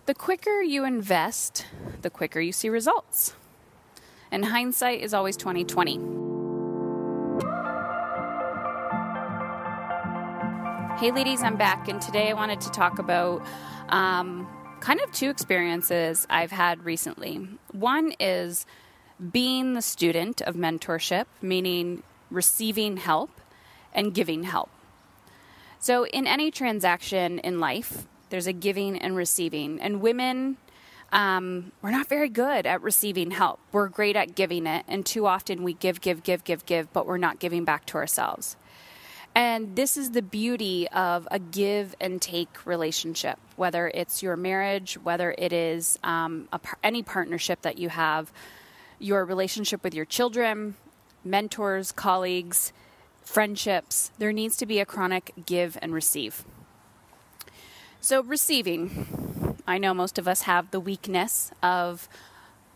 The quicker you invest, the quicker you see results. And hindsight is always 20/20. Hey ladies, I'm back, and today I wanted to talk about kind of two experiences I've had recently. One is being the student of mentorship, meaning receiving help and giving help. So in any transaction in life, there's a giving and receiving. And women, we're not very good at receiving help. We're great at giving it. And too often we give, but we're not giving back to ourselves. And this is the beauty of a give and take relationship, whether it's your marriage, whether it is any partnership that you have, your relationship with your children, mentors, colleagues, friendships. There needs to be a chronic give and receive. So receiving, I know most of us have the weakness of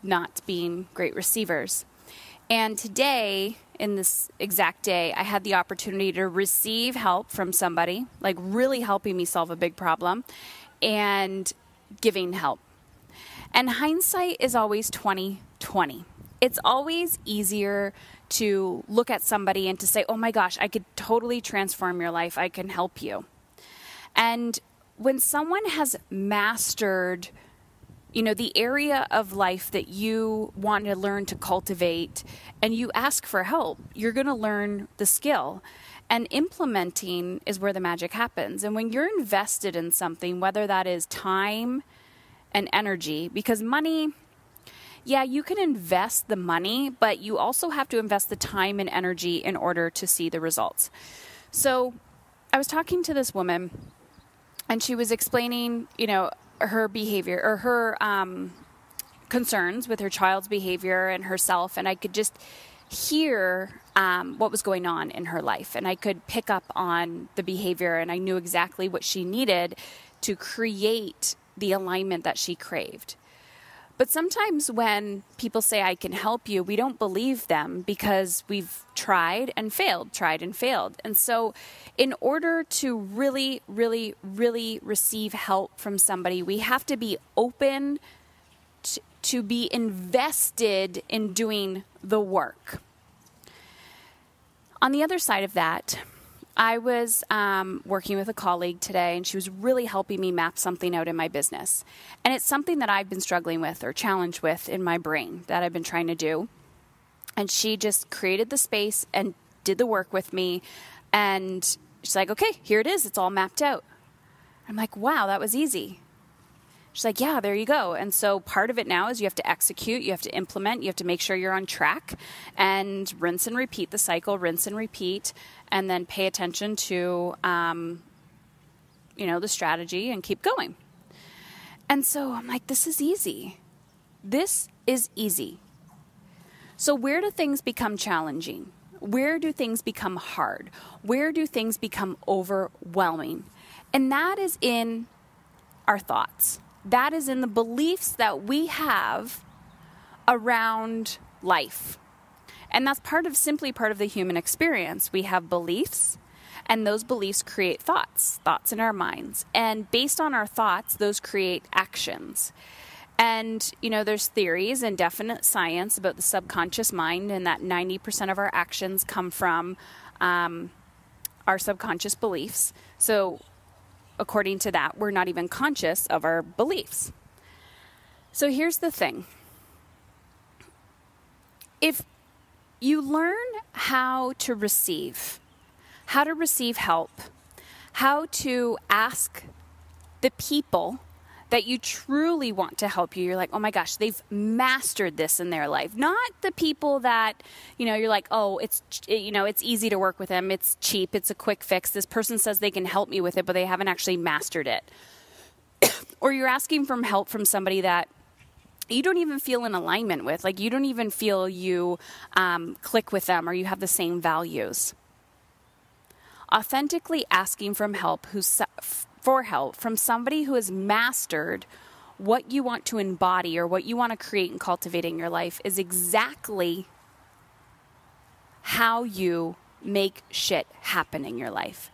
not being great receivers. And today, in this exact day, I had the opportunity to receive help from somebody, like really helping me solve a big problem, and giving help. And hindsight is always 20/20. It's always easier to look at somebody and to say, oh my gosh, I could totally transform your life. I can help you. And when someone has mastered the area of life that you want to learn to cultivate, and you ask for help, you're going to learn the skill. And implementing is where the magic happens. And when you're invested in something, whether that is time and energy, because money, yeah, you can invest the money, but you also have to invest the time and energy in order to see the results. So I was talking to this woman, and she was explaining, her behavior or her concerns with her child's behavior and herself. And I could just hear what was going on in her life. And I could pick up on the behavior, and I knew exactly what she needed to create the alignment that she craved. But sometimes when people say, I can help you, we don't believe them because we've tried and failed. And so in order to really, really, really receive help from somebody, we have to be open to be invested in doing the work. On the other side of that, I was working with a colleague today, and she was really helping me map something out in my business. And it's something that I've been struggling with or challenged with in my brain that I've been trying to do. And she just created the space and did the work with me. And she's like, okay, here it is. It's all mapped out. I'm like, wow, that was easy. She's like, yeah, there you go. And so part of it now is you have to execute, you have to implement, you have to make sure you're on track, and rinse and repeat the cycle, rinse and repeat, and then pay attention to, the strategy and keep going. And so I'm like, this is easy. This is easy. So where do things become challenging? Where do things become hard? Where do things become overwhelming? And that is in our thoughts. That is in the beliefs that we have around life. And that's simply part of the human experience. We have beliefs, and those beliefs create thoughts in our minds. And based on our thoughts, those create actions. And, there's theories and definite science about the subconscious mind, and that 90% of our actions come from our subconscious beliefs. So according to that, we're not even conscious of our beliefs. So here's the thing. If you learn how to receive help, how to ask the people that you truly want to help you, you're like, oh my gosh, they've mastered this in their life. Not the people that, you're like, oh, it's easy to work with them. It's cheap. It's a quick fix. This person says they can help me with it, but they haven't actually mastered it. Or you're asking for help from somebody that you don't even feel in alignment with. Like, you don't even feel you click with them, or you have the same values. Authentically asking for help from somebody who has mastered what you want to embody or what you want to create and cultivate in your life is exactly how you make shit happen in your life.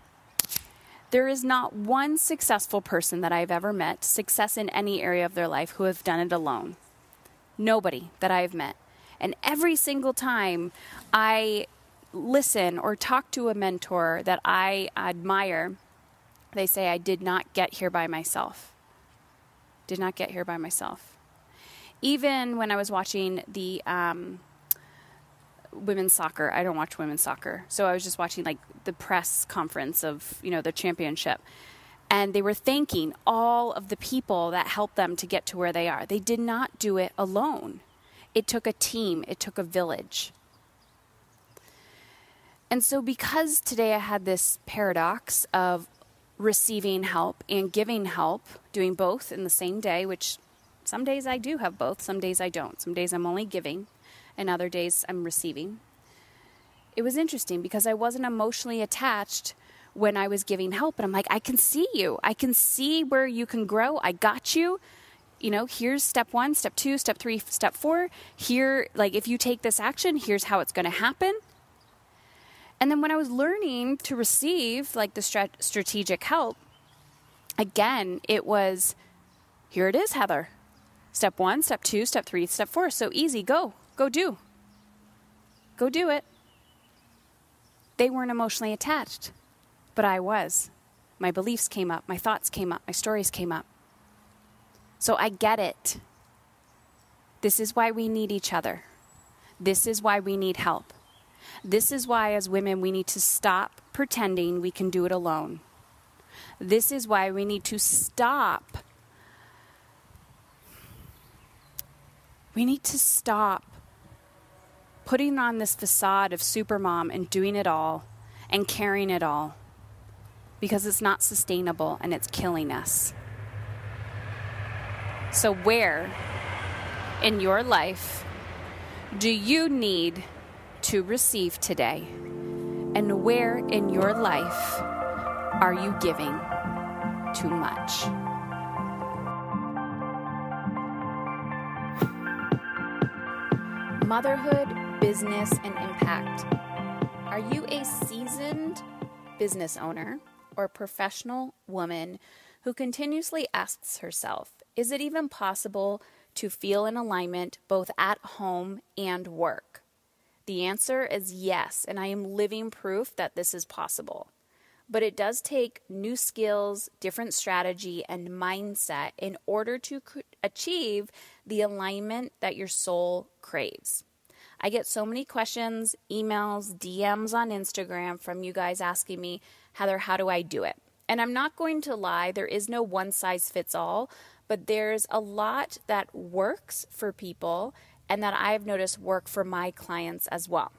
There is not one successful person that I've ever met, success in any area of their life, who have done it alone. Nobody that I've met. And every single time I listen or talk to a mentor that I admire, they say, I did not get here by myself. Did not get here by myself. Even when I was watching the women's soccer, I don't watch women's soccer, so I was just watching like the press conference of, the championship. And they were thanking all of the people that helped them to get to where they are. They did not do it alone. It took a team. It took a village. And so because today I had this paradox of receiving help and giving help, doing both in the same day, which some days I do have both, some days I don't. Some days I'm only giving, and other days I'm receiving. It was interesting because I wasn't emotionally attached when I was giving help. And I'm like, I can see you. I can see where you can grow. I got you. Here's step 1, step 2, step 3, step 4. Here, like if you take this action, here's how it's going to happen. And then when I was learning to receive like the strategic help, again, it was, here it is, Heather. Step 1, step 2, step 3, step 4. So easy. Go do. Go do it. They weren't emotionally attached. But I was. My beliefs came up. My thoughts came up. My stories came up. So I get it. This is why we need each other. This is why we need help. This is why, as women, we need to stop pretending we can do it alone. This is why we need to stop. We need to stop putting on this facade of supermom and doing it all and carrying it all. Because it's not sustainable and it's killing us. So where in your life do you need to receive today? And where in your life are you giving too much? Motherhood, business, and impact. Are you a seasoned business owner or professional woman who continuously asks herself, is it even possible to feel in alignment both at home and work? The answer is yes, and I am living proof that this is possible. But it does take new skills, different strategy, and mindset in order to achieve the alignment that your soul craves. I get so many questions, emails, DMs on Instagram from you guys asking me, Heather, how do I do it? And I'm not going to lie, there is no one size fits all, but there's a lot that works for people and that I've noticed work for my clients as well.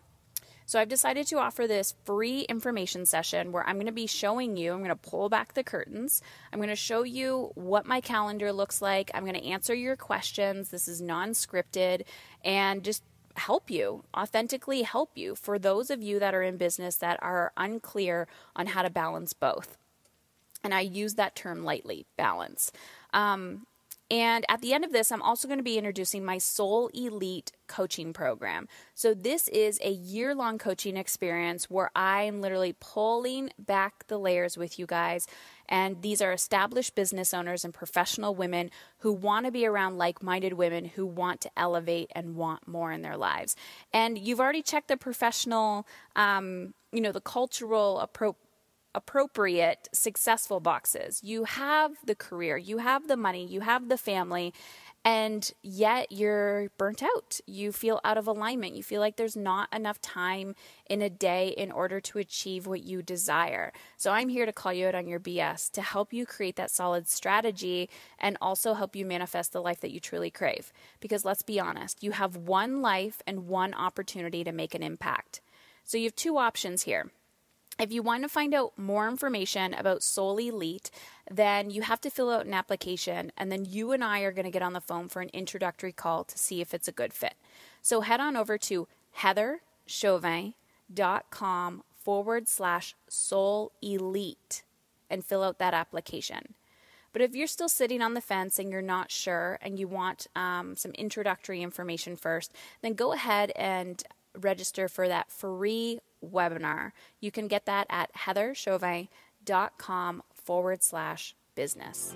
So I've decided to offer this free information session where I'm going to be showing you, I'm going to pull back the curtains. I'm going to show you what my calendar looks like. I'm going to answer your questions. This is non-scripted and just help you, authentically help you for those of you that are in business that are unclear on how to balance both. And I use that term lightly, balance. And at the end of this, I'm also going to be introducing my Soul Elite coaching program. So this is a year-long coaching experience where I'm literally pulling back the layers with you guys. And these are established business owners and professional women who want to be around like-minded women who want to elevate and want more in their lives. And you've already checked the professional, the cultural appropriate, successful boxes. You have the career, you have the money, you have the family, and yet you're burnt out. You feel out of alignment. You feel like there's not enough time in a day in order to achieve what you desire. So I'm here to call you out on your BS, to help you create that solid strategy and also help you manifest the life that you truly crave. Because let's be honest, you have one life and one opportunity to make an impact. So you have two options here. If you want to find out more information about Soul Elite, then you have to fill out an application, and then you and I are going to get on the phone for an introductory call to see if it's a good fit. So head on over to heatherchauvin.com/Soul Elite and fill out that application. But if you're still sitting on the fence and you're not sure and you want some introductory information first, then go ahead and register for that free webinar. You can get that at heatherchauvin.com/ unknowingly.com/business.